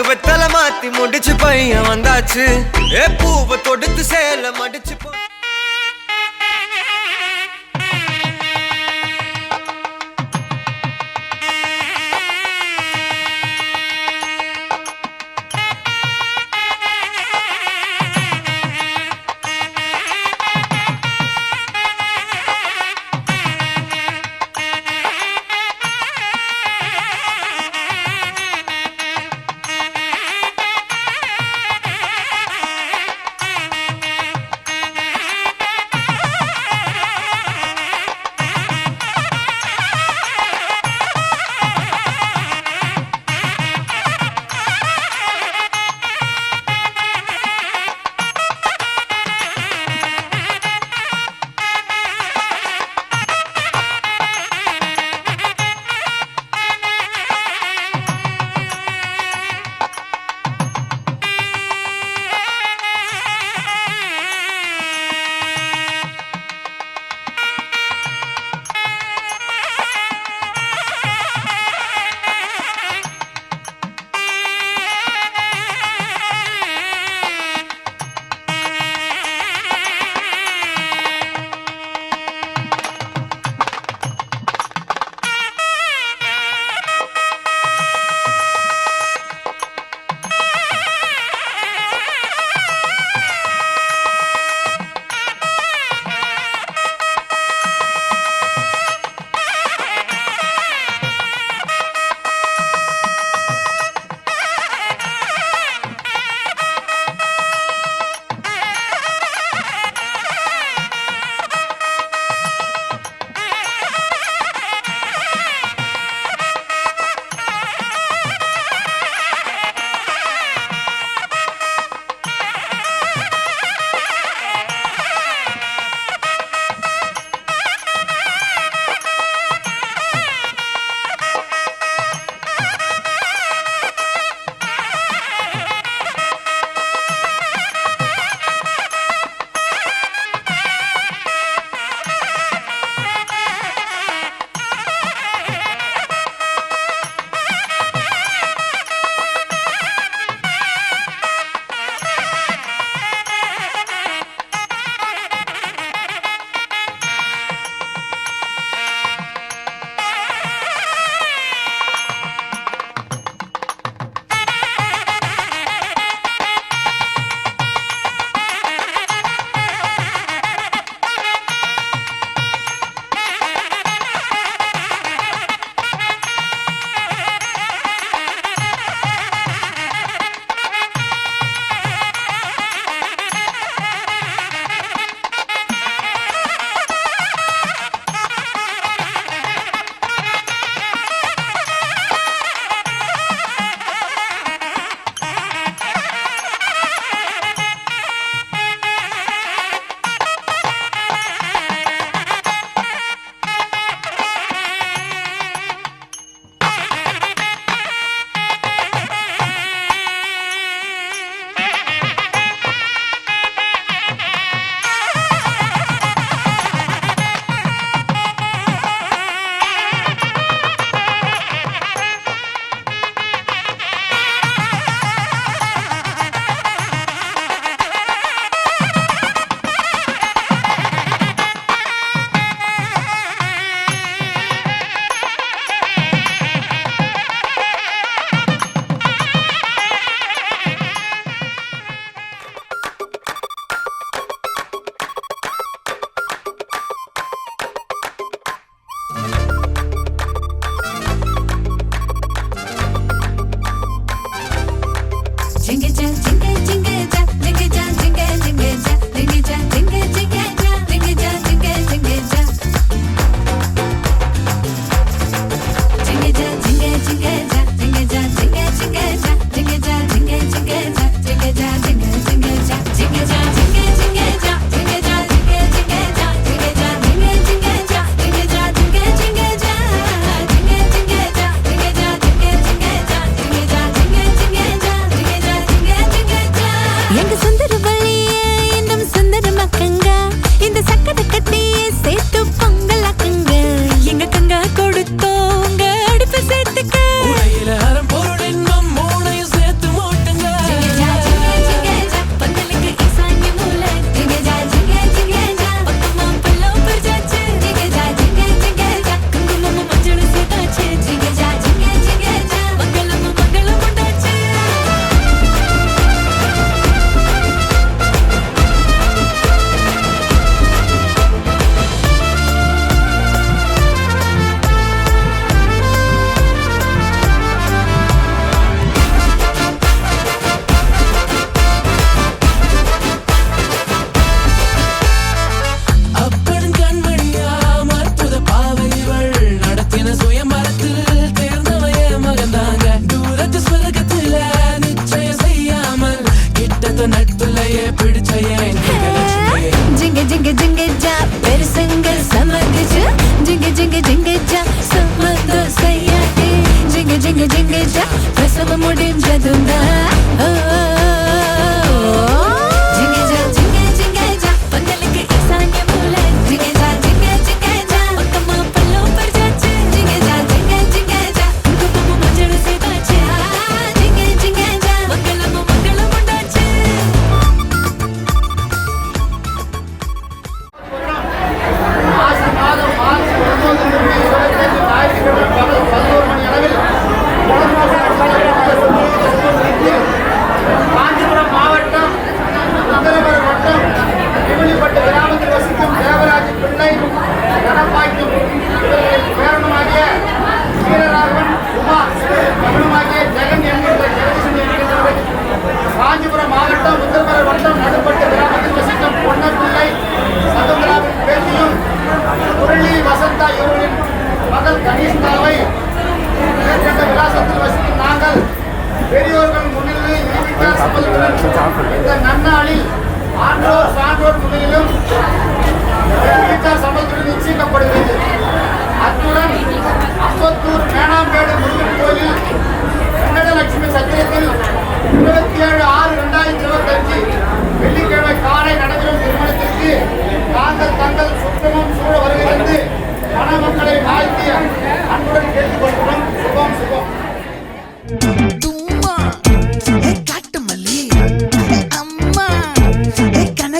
வெத்தல மாத்தி முடிச்சு பையன் வந்தாச்சு. பூவை தொடுத்து சேல மடிச்சு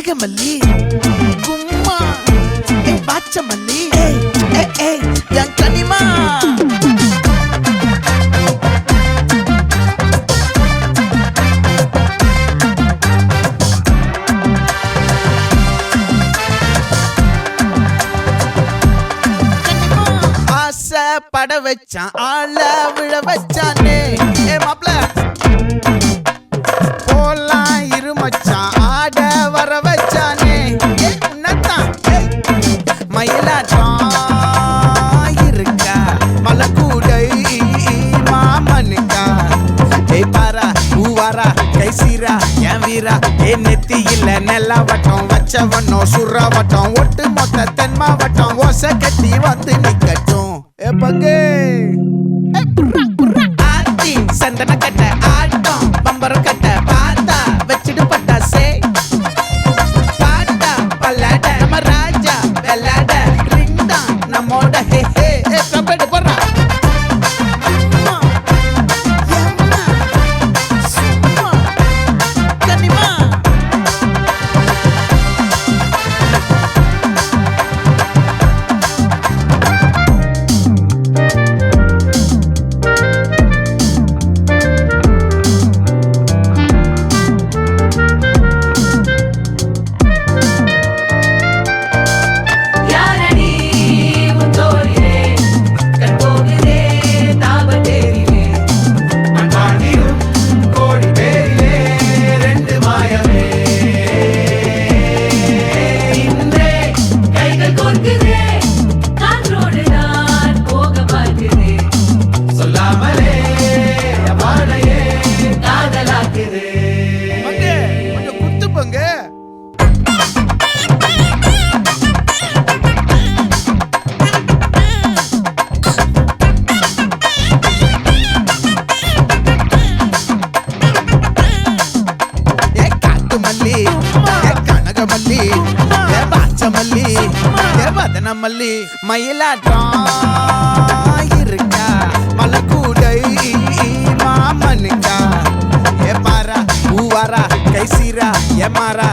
கனகமல்லி கும்மா பாச்சமல்லி என் கனிமா பட வச்சான் ஆள விழ வச்சானே மாப்ள போலாம் இருமச்சான் ஆட வர வச்சானே உன்னத்தான் மயிலாட்டம் இருக்கா மலக்கூடை மாமனுக்கா பாரா பூவாரா கைசீரா என் வீரா நெத்தி இல்ல நெல்லா வட்டம் வச்சவனோ சுறா வட்டம் ஒட்டு மொத்த தென் மாவட்டம் ஓசை கட்டி வந்து நிக்கட்டும் பங்கே ஆத்தி சந்தன கட்ட ஆட்டம் பம்பரம் கட்ட பாத்தா வச்சிடு பட்டாசே பாட்டா பல்லாட நம்ம ராஜா வெள்ளாட ரிங் தான் நம்மோட ஹே ஹே கபடி போறா மல்லி மயிலாட்டம் இருக்கா மலக்கூடை மாமனுக்கா பாரா பூவாரா கைசீரா எமாரா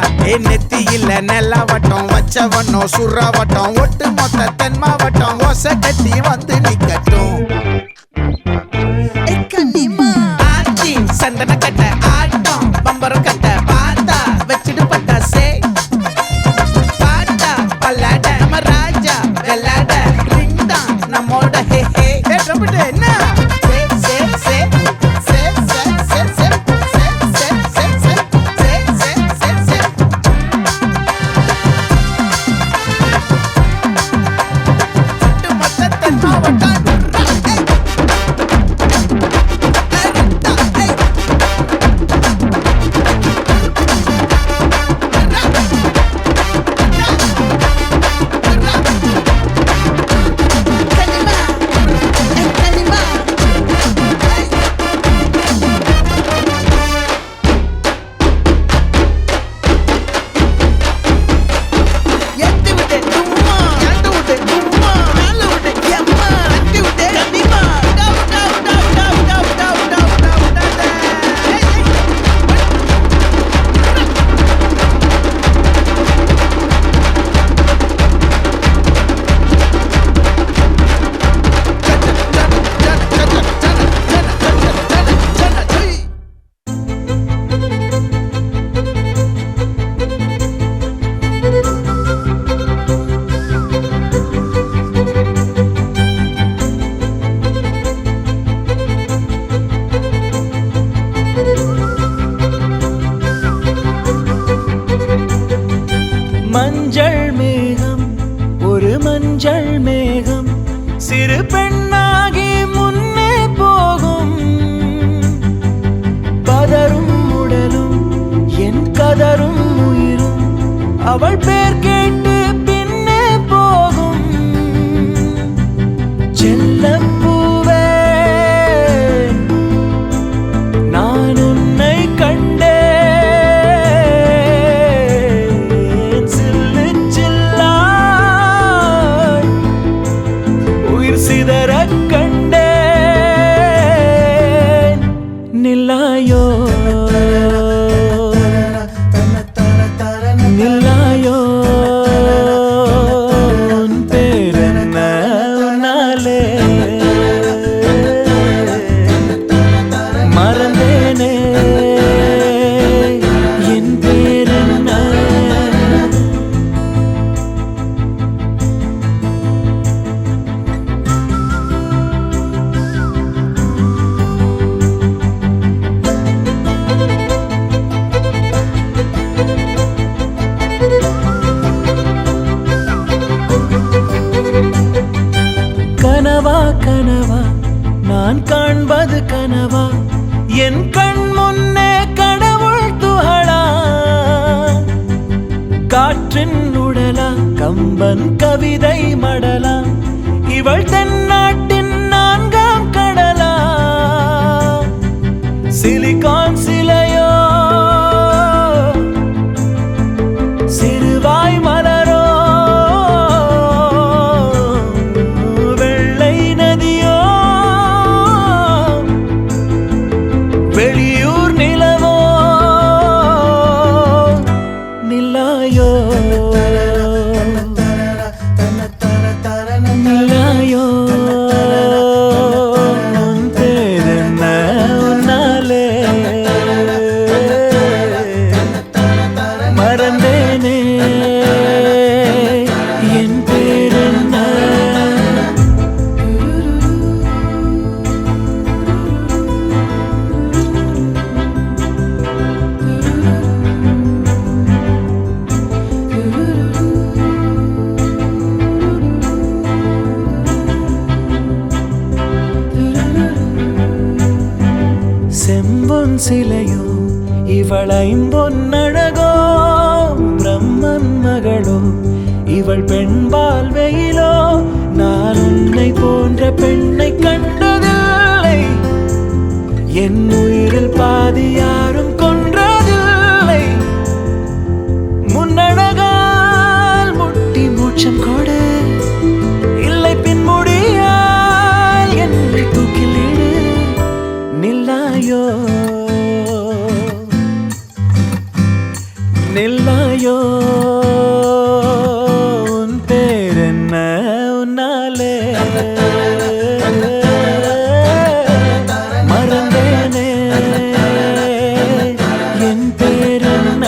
நெத்தி இல்ல நெல்லா வட்டம் வச்சவனோ சுறா வட்டம் ஒட்டு மொத்த தென் மாவட்டம் ஓசை கட்டி வந்து நிக்கட்டும் ஆச்சி சந்தன கட்ட ஆட்டம் பம்பரம் கட்ட பாத்தா வச்சிடு பட்டாசே பாட்டா பல்லாட நம்ம ராஜா வெள்ளாட ரிங் தான் நம்மோட ஹே ஹே என்ன மஞ்சள் மேகம் ஒரு மஞ்சள் மேகம் சிறு பெண்ணாகி முன்னே போகும் பதரும் உடலும் என் கதரும் உயிரும் அவள் பேர் கேட்டு பின்னே போகும் செல்லப்பூவே நான் உன்னை கண்டேன் சிதறக் கண்டேன் நில்லாயோ நில்ல கனவா நான் காண்பது கனவா என் கண் முன்னே கடவுள் துகளா காற்றின் உடலா கம்பன் கவிதை மடலா இவள் தென்னாட்டின் நான்காம் கடலா சிலிகான் சிலையோ சிறுவாய் மலரோ வெள்ளை நதியோ வெளியூர் நிலவோ நிலாயோ நிலாயோ உன் பேரென்ன உன்னாலே மறந்தேனே என் பேரென்ன செம்பொன் சிலையோ இவள் ஐம்பொன்னழகோ பிரம்மன் மகளோ இவள் பெண்பால் வெயிலோ நான் உன்னை போன்ற பெண்ணை கண்டதில்லை என் உயிரில் பாதி யாரும் கொன்றதில்லை முன்னழகால் முட்டி மூச்சம் கொடு இல்லை பின்முடியால் என்னை தூக்கிலிடு நில்லாயோ நில்லாயோ உன் பேரென்ன உன்னாலே மறந்தேனே என் பேரென்ன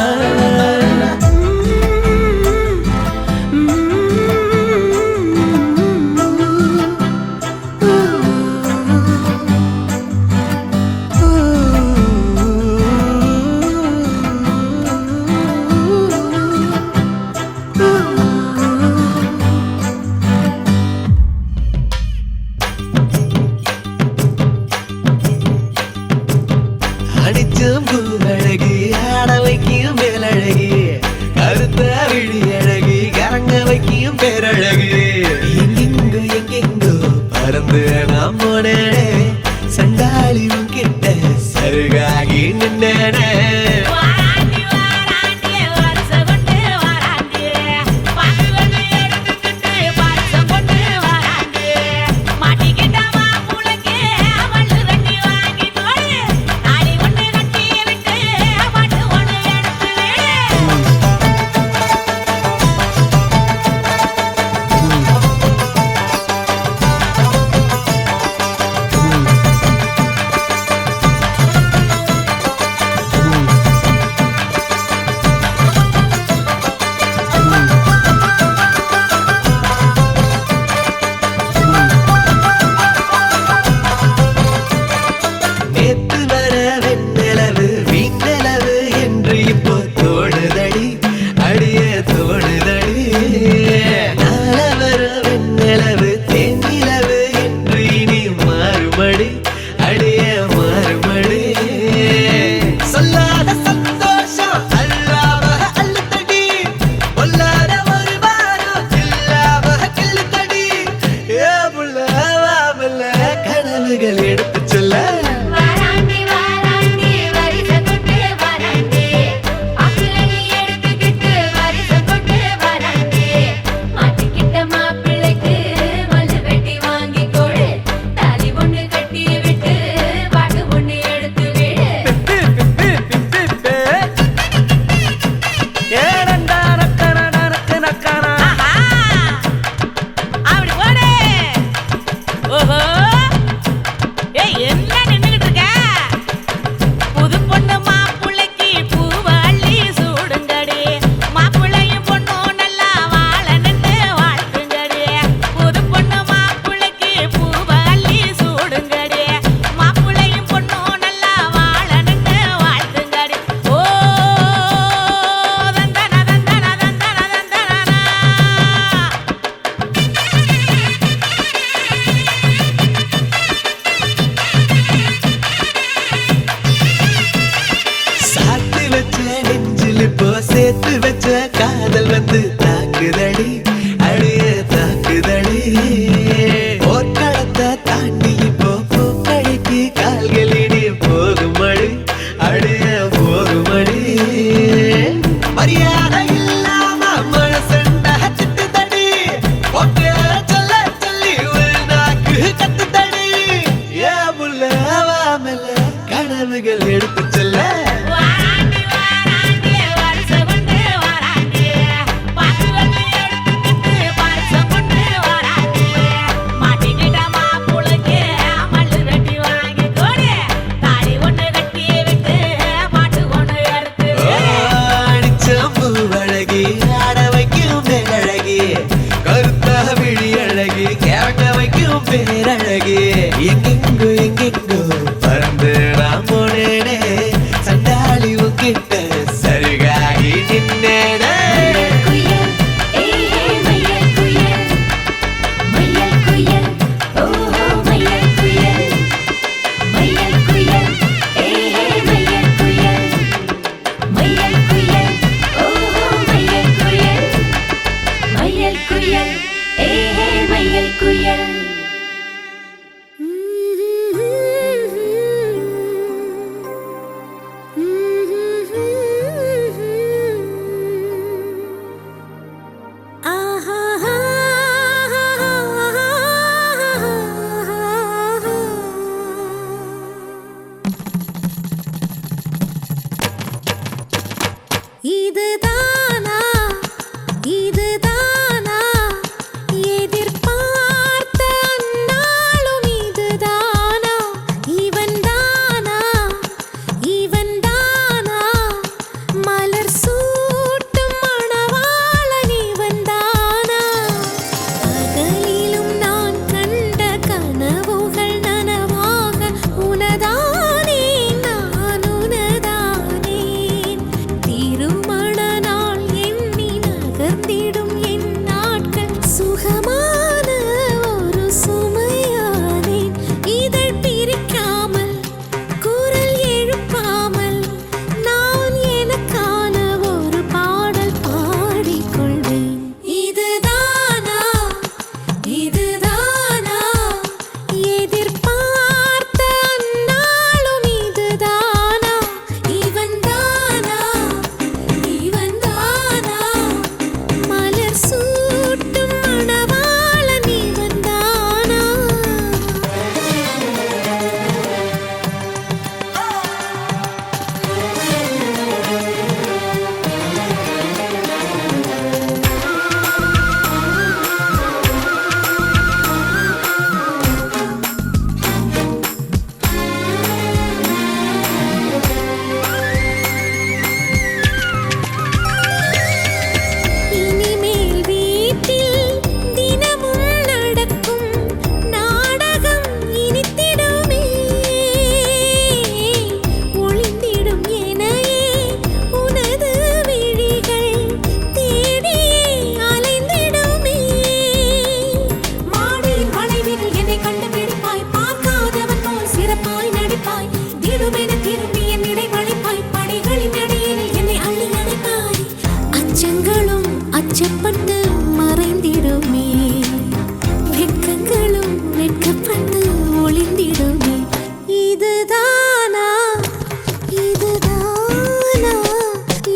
வந்து தாக்குதடி அழிய தாக்குதடி போர்க்களத்தை தாண்டி இப்போ பூக்கடைக்கு கால்களிடி போகுமடி அழிய போகுமடி மரியாதை இல்லாம மனசண்ட திட்டுதடி ஒட்டு சொல்ல சொல்லி ஒரு நாக்கு கத்துதடி ஏ புள்ள வாமல கனவுகள் எடுத்து செல்ல பேரழகே எங்கெங்கோ எங்கெங்கோ பறந்து நான் போனேனே சண்டாளி உங்கிட்ட சருகாகி நின்னேனே இதுதானா இதுதானா எதிர்பார்த்த அந்நாளும் இதுதானா இவன்தானா இவன்தானா மலர் சூட்டும் மணவாளன் இவன்தானா பகலிலும் நான் கண்ட கனவுகள் நனவாக உனதானே நான் உனதானேன் திருமண நாள் எண்ணி நகர்ந்திடும் என் நாட்கள் சுகமான ஒரு சுமையானேன் இதழ் பிரிக்காமல் குரல் எழுப்பாமல் நான் எனக்கான ஒரு பாடல் பாடிக்கொள்வேன் இதுதானா இதுதானா எதிர்பார்த்த அந்நாளும் இதுதானா இவன்தானா இவன்தானா மலர் சூட்டும் மணவாளன் இவன்தானா இனிமேல் வீட்டில் தினமும் நடக்கும் நாடகம் இனித்திடுமே ஒளிந்திடும் எனையே உனது விழிகள் தேடியே அலைந்திடுமே மாடியின் வளைவில் என்னை கண்டுபிடிப்பாய் பார்க்காதவன் போல் சிறப்பாய் நடிப்பாய் திடுமென திரும்பி என் இடை வளைப்பாய் படிகளின் அடியில் என்னை அள்ளி அணைப்பாய் அச்சங்களும் அச்சப்பட்டு மறைந்திடுமே வெட்கங்களும் வெட்கப்பட்டு ஒளிந்திடுமே இதுதானா இதுதானா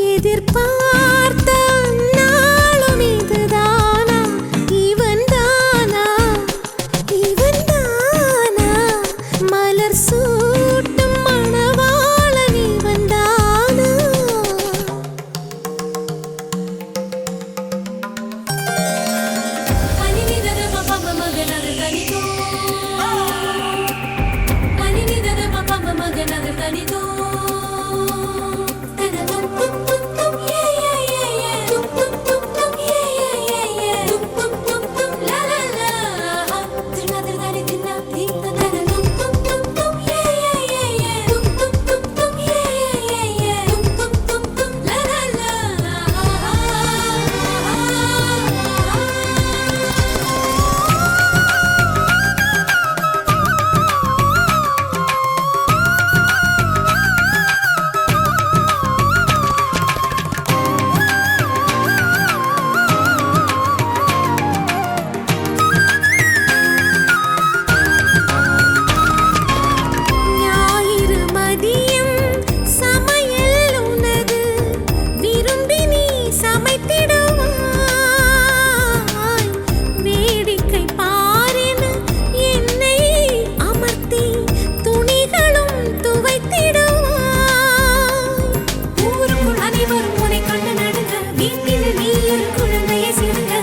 எதிர்பார்த்த நாளும் இதுதானா இவன்தானா இவன்தானா மலர் சூட்டும் மணவாளன் இவன்தானா பனி வைத்திடுவாய் வேடிக்கை பாரின என்னை அமர்த்தி துணிகளும் துவைத்திடுவாய் ஊருக்குள் அனைவரும் உன்னை கண்டு நடுங்க வீட்டில் நீ ஒரு குழந்தையை சிறுங்க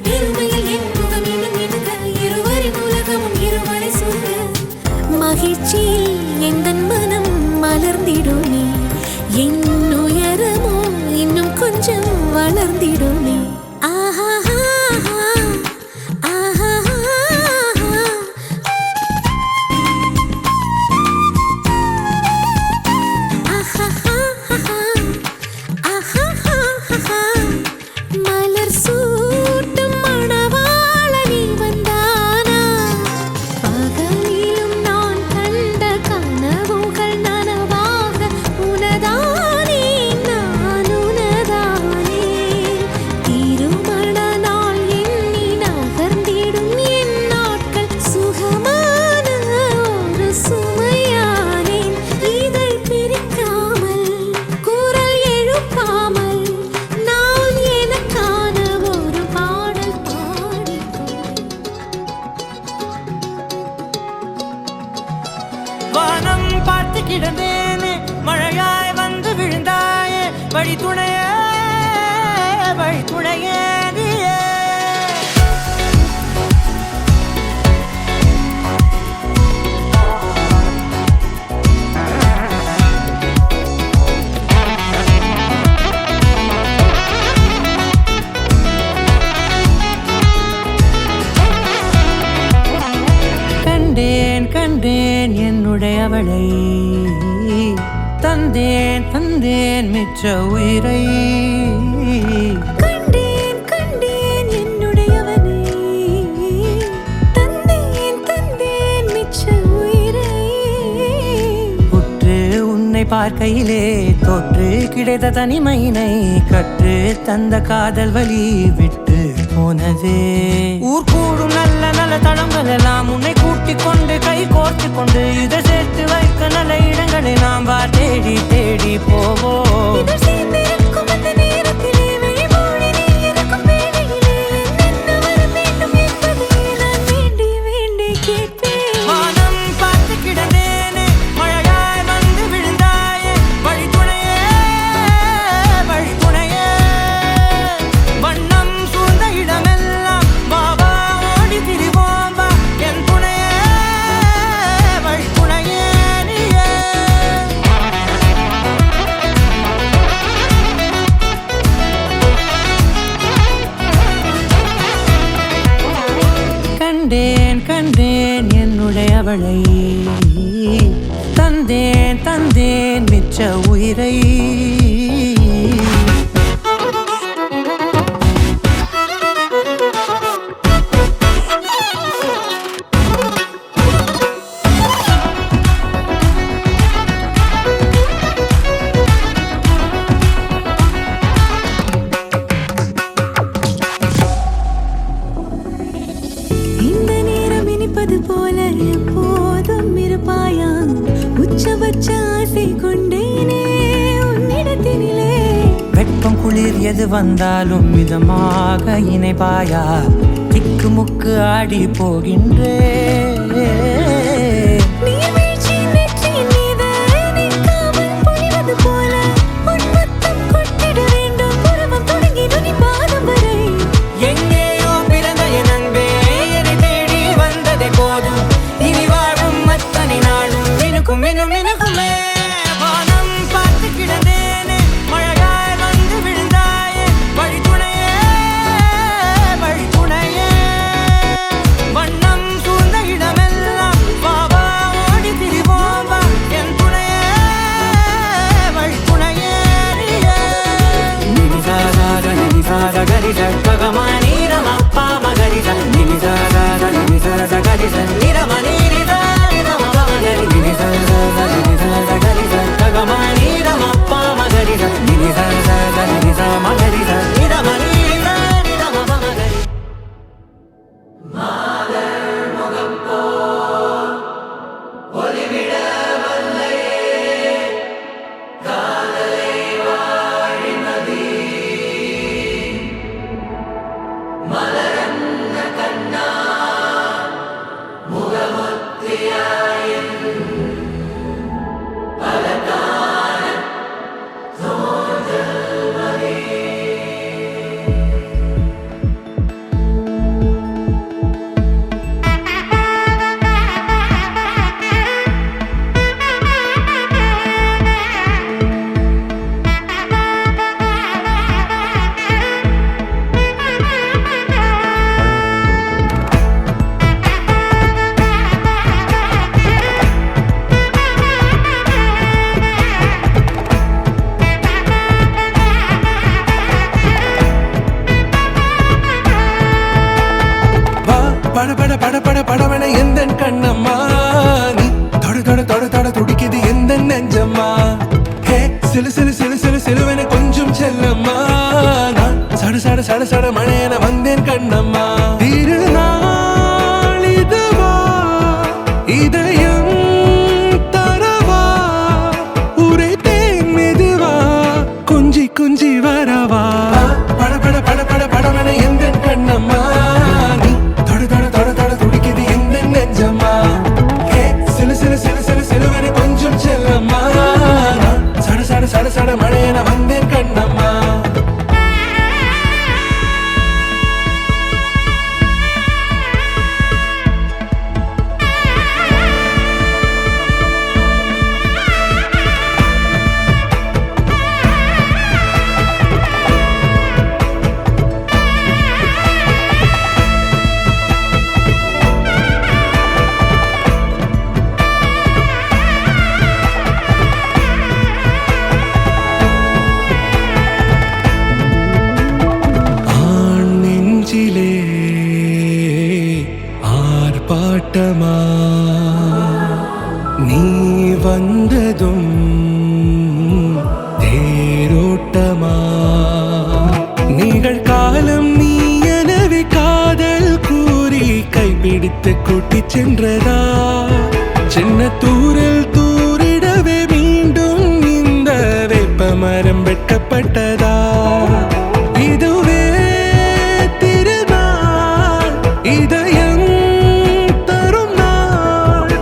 பெருமையில் என் முகம் இடுங்க இருவரின் உலகமும் இருவரை சொல்ல மகிழ்ச்சியில் எந்தன் மனம் மலர்ந்திடுமே என் உயரமோ இன்னும் கொஞ்சம் வளர்ந்திடுமே ஆஹா ஆஹா மலர் சூட்டும் மணவாளனி வந்தானா பகலிலும் நான் கண்ட கனவுகள் நனவாக உனதானே நான் உனதானே திருமண நாள் எண்ணி நகர்ந்திடும் என் நாட்கள் சுகமான ஒரு சுமையானேன் இதை பிரிக்காமல் குரல் எழுப்பாமல் நான் எனக்கான ஒரு பாடல் வானம் பார்த்து கிடந்தேனே மழையாய் வந்து விழுந்தாயே வழி துணையே நீயே கண்டேன் கண்டேன் என்னுடையவளை தந்தேன் தந்தேன் மிச்ச உயிரை கண்டேன் கண்டேன் என்னுடையவனே தந்தேன் தந்தேன் மிச்ச உயிரை உற்று உன்னை பார்க்கையிலே தோற்று கிடைத்த தனிமையினை கற்று தந்த காதல் வழி விட்டு போனதே ஊர் கூடும் நல்ல நல்ல தளங்கள் எல்லாம் உன்னை கூட்டிக் கொண்டு கை கோர்த்து கொண்டு இதை சேர்த்து வைக்க நல்ல இடங்களை நாம் வா தேடி தேடி போவோம் இதழ் சேர்ந்திருக்கும் அந்த நேரத்திலே விழிமூடி நீ இருக்கும் வேளையிலே என்னென்ன வர வேண்டும் என்பதை நான் வேண்டி வேண்டி கேட்பேன் வானம் பார்த்து கிடந்தேனே மழையாய் வந்து விழுந்தாயே வழி துணையே வண்ணம் சூழ்ந்த இடமெல்லாம் வாவா ஓடி திரிவோம் வா என் துணையே வழி துணையே நீயே கண்டேன் கண்டேன் என்னுடையவளை தந்தேன் தந்தேன் மிச்ச உயிரை இந்த நேரம் இனிப்பது போல எப்போதும் இருப்பாயா உச்சபட்ச ஆசை கொண்டேனே உன்னிடத்தினிலே வெப்பம் குளிர் எது வந்தாலும் மிதமாக இணைப்பாயா திக்கு முக்கு ஆடி போகின்றே நீர்வீழ்ச்சி நெற்றியின் மீது நிற்காமல் பொழிவது போல உன் முத்தம் கொட்டிட வேண்டும் உருவம் தொடங்கி நுனி பாதம் வரை எங்கேயோ பிறந்த என் அன்பே என்னை தேடி வந்ததே போதும் இனி வாழும் அத்தனை நாளும் மினுக்கும் மினுக்குமே வானம் பார்த்து கிடந்தேனே மழையாய் வந்து விழுந்தாயே வழி துணையே வண்ணம் சூழ்ந்த இடமெல்லாம் வாவா ஓடி திரிவோம் வா என் துணையே வழி துணையே நீயே நினிசாத நினிசாத கரிச ககமானி ரமப்பா மகரிச நினிசாத நினிசாத கரிச நிரமணி நிதா நிரம மகரி நினிசாத கரிச ககமானி ரமப்பா மகரிச நினிசாத நினிசா மகரிச நிரமணி நிதா நிரம மகரி பட பட பட பட படவன எந்த கண்ணம்மா நீ தொட தொட தொட தொட துடிக்குது எந்த நெஞ்சம்மா ஹே சிலு சிலு சிலு சிலு சிலுவன கொஞ்சம் செல்லம்மா நான் சட சட சட சட மழையன வந்தேன் கண்ணம்மா திருநாள் இதுவா இதயம் தரவா உரைத்தேன் மெதுவா கொஞ்சி கொஞ்சி வரவா பட பட பட பட படவன எந்த கண்ணம்மா நீ தொட தொட தொட தொட துடிக்குது எந்த நெஞ்சம்மா ஹே சிலு சிலு சிலு சிலு சிலுவன கொஞ்சம் செல்லம்மா சட சட சட சட மழையன வந்தேன் கண்ணம்மா ஆர்ப்பாட்டமா நீ வந்ததும் தேரோட்டமா நிகழ்காலம் நீ எனவே காதல் கூறி கைப்பிடித்து கூட்டிச் சென்றதா சின்ன தூரல் தூரிடவே மீண்டும் இந்த வேப்ப மரம் வெட்கப்பட்டதா இதுவே திருநாள் இதயம் தரும் நாள்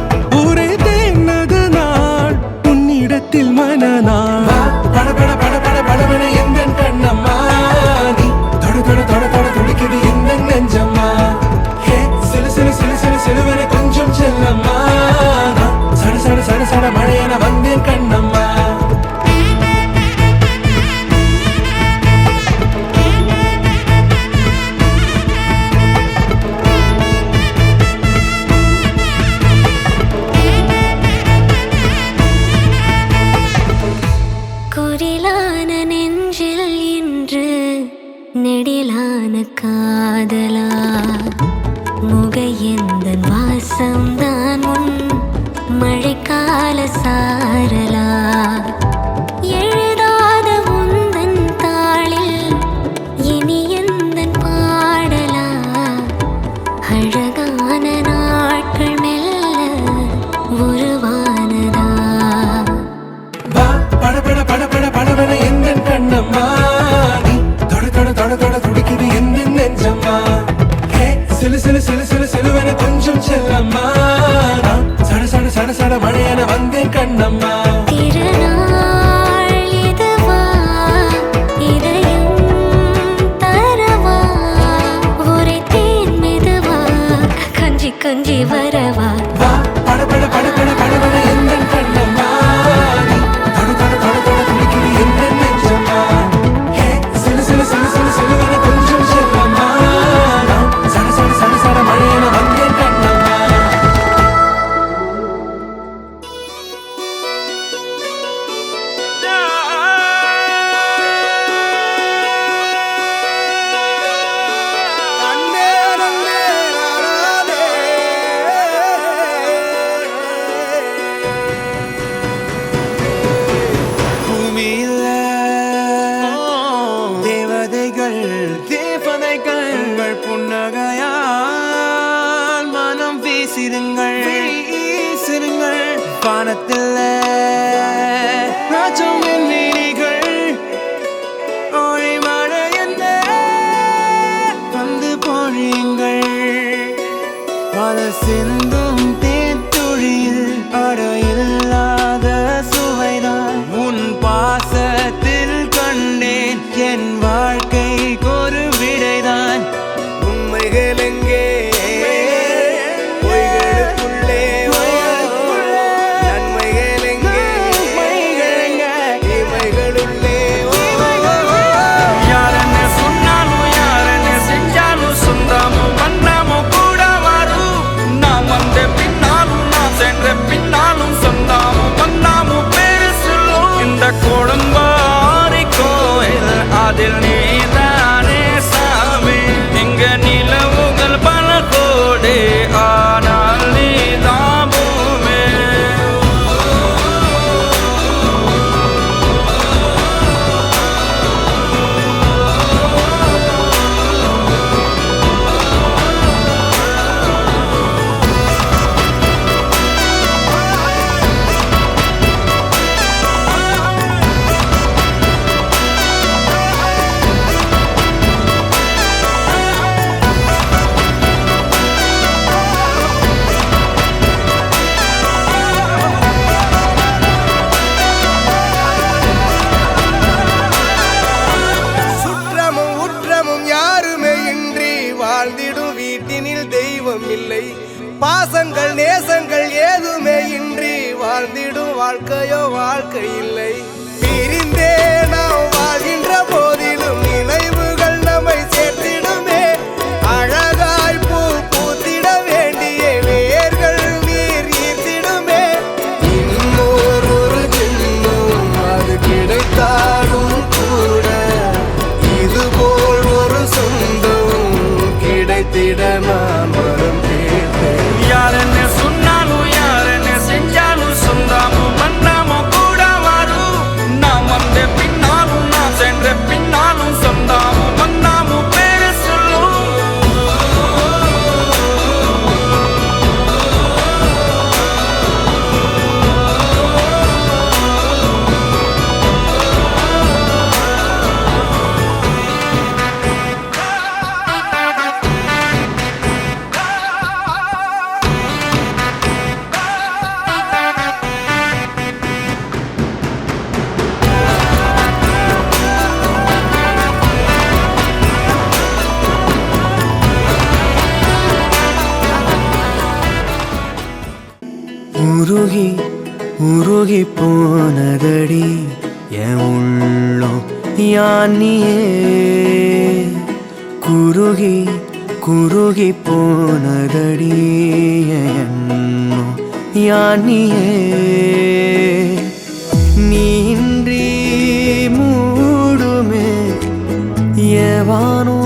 உரைத்தேனது நாள் உன்னிடத்தில் மனநாள் பட பட பட பட படவன எந்த கண்ணம்மா நீ தொட தொட தொட தொட துடிக்குது எந்த நெஞ்சம்மா ஹே சிலு சிலு சிலு சிலு சிலுவன கொஞ்சம் செல்லம்மா சட சட சட சட மழையன வந்தேன் கண்ணம்மா குரிலான நெஞ்சில் இன்று நெடிலான காதலா முகையெந்தன் வாசம்தான் உன் மழைக்கால சாரலா எழுதாத உந்தன் தாளில் இனி எந்தன் பாடலா அழகான நாட்கள் மெல்ல உருவானதா பட பட பட பட படவன எந்த கண்ணம்மா நீ தொட தொட தொட தொட துடிக்குது எந்த நெஞ்சம்மா ஹே சிலு சிலு சிலு சிலு சிலுவன கொஞ்சம் செல்லம்மா சட சட சட சட மழையன வந்தேன் கண்ணம்மா திருநாள் இதுவா இதயம் தரவா உரைத்தேன் மெதுவா கொஞ்சி கொஞ்சி வரவா பட பட பட பட படவன எந்த கண்ணம்மா நீ தொட தொட தொட தொட துடிக்குது எந்த நெஞ்சம்மா ஹே சிலு சிலு சிலு சிலு சிலுவன கொஞ்சம் செல்லம்மா சட சட சட சட மழையன வந்தேன் கண்ணம்மா பூமியில தேவதைகள் தேவதைகள் புன்னகையால் மனம் வீசிருங்கள் வானத்தில் ராஜம் என் வீணிகள் ஒளி மழை என்ன வந்து பொழியுங்கள் மலர் சிந்தும் தேத்துழியில் அடையில்லாத சுவைதான் உன் பாசத்தில் கண்டேன் என் வாழ்க்கைக்கு ஒரு விடைதான் உண்மைகள் எங்கே பொய்களுக்குள்ளே நன்மைகள் எங்கே இமைகளுள்ளே யாரன்ன சொன்னாலும் யாரன்ன செஞ்சாலும் சொந்தமும் வண்ணமும் கூட வரும் நான் வந்த தெய்வம் இல்லை. பாசங்கள் நேசங்கள் ஏதுமே இன்றி வாழ்ந்திடும் வாழ்க்கையோ வாழ்க்கை இல்லை. பிரிந்தே நாம் வாழ்கின்ற போதிலும் நினைவுகள் நம்மை சேர்த்திடுமே. அழகாய் பூ பூத்திட வேண்டிய வேர்கள் நீர் ஈர்த்திடுமே. இன்னொரு ஜென்மம் அது கிடைத்தாலும் கூட இதுபோல் ஒரு சொந்தம் கிடைத்திட நான் வரம் தேர்ந்தேன். யாரன்னு சொன்னாலும் யாரன்னு செஞ்சாலும் சொந்தாமும் மன்னாமும் கூட வரும். நாம் வந்த பின்னாலும் நான் சென்ற பின்னாலும் சொந்தாமும் மன்னாமும் பேர சொல்லும். உருகி உருகி போனதடி என் உள்ளம் யானியே. குருகி குருகி போனதடி என் எண்ணம் யானியே. நீன்றி மூடுமே ஏவானோ